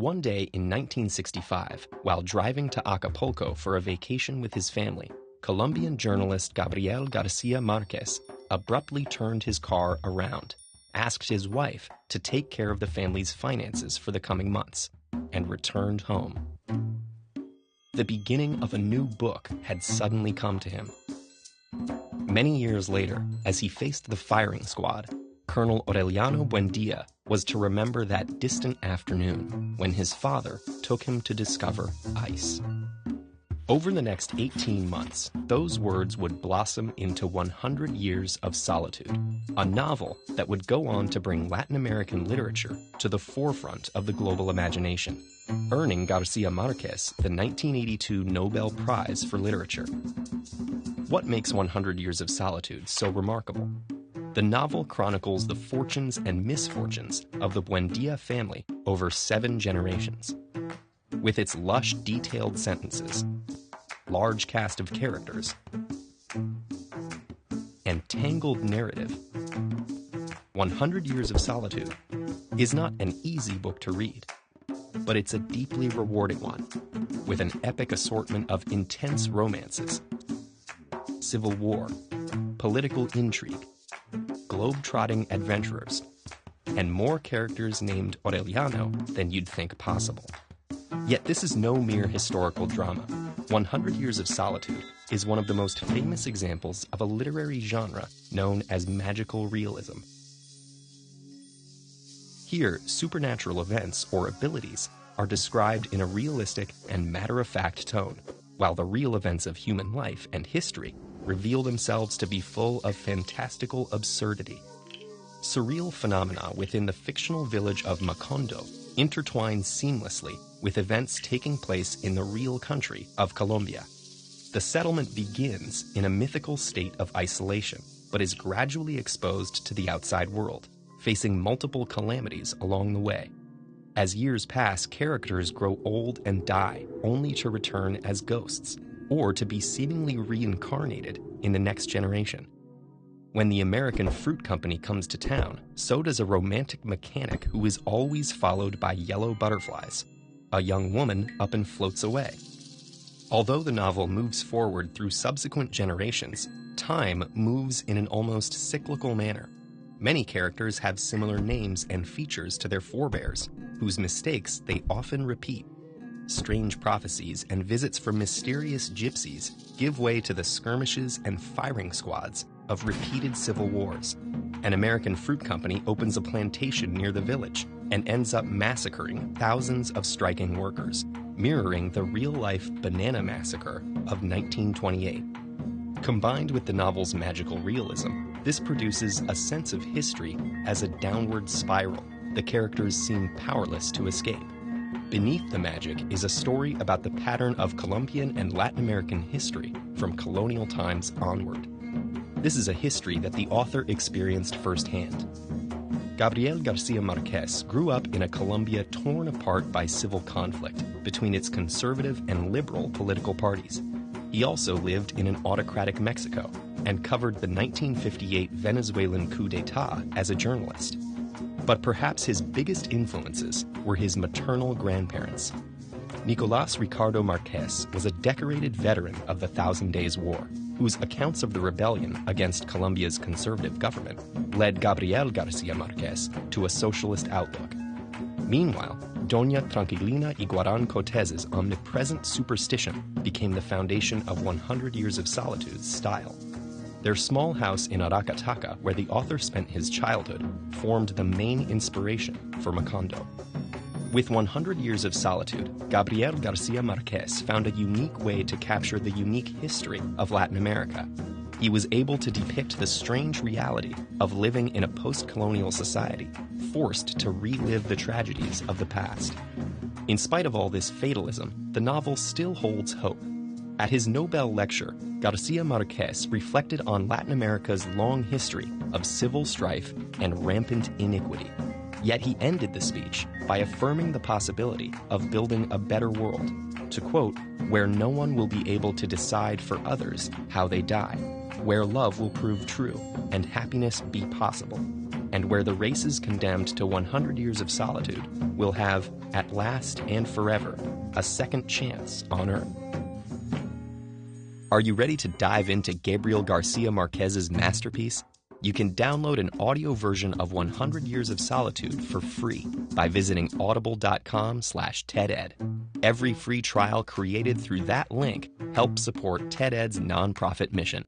One day in 1965, while driving to Acapulco for a vacation with his family, Colombian journalist Gabriel Garcia Marquez abruptly turned his car around, asked his wife to take care of the family's finances for the coming months, and returned home. The beginning of a new book had suddenly come to him. Many years later, as he faced the firing squad, Colonel Aureliano Buendia was to remember that distant afternoon when his father took him to discover ice. Over the next 18 months, those words would blossom into 100 Years of Solitude, a novel that would go on to bring Latin American literature to the forefront of the global imagination, earning Garcia Marquez the 1982 Nobel Prize for Literature. What makes 100 Years of Solitude so remarkable? The novel chronicles the fortunes and misfortunes of the Buendia family over 7 generations. With its lush, detailed sentences, large cast of characters, and tangled narrative, 100 Years of Solitude is not an easy book to read, but it's a deeply rewarding one, with an epic assortment of intense romances, civil war, political intrigue, globe-trotting adventurers, and more characters named Aureliano than you'd think possible. Yet this is no mere historical drama. 100 Years of Solitude is one of the most famous examples of a literary genre known as magical realism. Here, supernatural events or abilities are described in a realistic and matter-of-fact tone, while the real events of human life and history reveal themselves to be full of fantastical absurdity. Surreal phenomena within the fictional village of Macondo intertwine seamlessly with events taking place in the real country of Colombia. The settlement begins in a mythical state of isolation, but is gradually exposed to the outside world, facing multiple calamities along the way. As years pass, characters grow old and die, only to return as ghosts, or to be seemingly reincarnated in the next generation. When the American Fruit Company comes to town, so does a romantic mechanic who is always followed by yellow butterflies. A young woman up and floats away. Although the novel moves forward through subsequent generations, time moves in an almost cyclical manner. Many characters have similar names and features to their forebears, whose mistakes they often repeat. Strange prophecies and visits from mysterious gypsies give way to the skirmishes and firing squads of repeated civil wars. An American fruit company opens a plantation near the village and ends up massacring thousands of striking workers, mirroring the real-life banana massacre of 1928. Combined with the novel's magical realism, this produces a sense of history as a downward spiral the characters seem powerless to escape. Beneath the magic is a story about the pattern of Colombian and Latin American history from colonial times onward. This is a history that the author experienced firsthand. Gabriel Garcia Marquez grew up in a Colombia torn apart by civil conflict between its conservative and liberal political parties. He also lived in an autocratic Mexico and covered the 1958 Venezuelan coup d'etat as a journalist. But perhaps his biggest influences were his maternal grandparents. Nicolás Ricardo Marquez was a decorated veteran of the Thousand Days War, whose accounts of the rebellion against Colombia's conservative government led Gabriel Garcia Marquez to a socialist outlook. Meanwhile, Doña Tranquilina Iguarán Cortez's omnipresent superstition became the foundation of 100 Years of Solitude's style. Their small house in Aracataca, where the author spent his childhood, formed the main inspiration for Macondo. With 100 Years of Solitude, Gabriel Garcia Marquez found a unique way to capture the unique history of Latin America. He was able to depict the strange reality of living in a post-colonial society, forced to relive the tragedies of the past. In spite of all this fatalism, the novel still holds hope. At his Nobel lecture, Garcia Marquez reflected on Latin America's long history of civil strife and rampant iniquity. Yet he ended the speech by affirming the possibility of building a better world, to quote, "where no one will be able to decide for others how they die, where love will prove true and happiness be possible, and where the races condemned to 100 years of solitude will have, at last and forever, a second chance on Earth. Are you ready to dive into Gabriel Garcia Marquez's masterpiece? You can download an audio version of 100 Years of Solitude for free by visiting audible.com/TEDEd. Every free trial created through that link helps support TEDEd's nonprofit mission.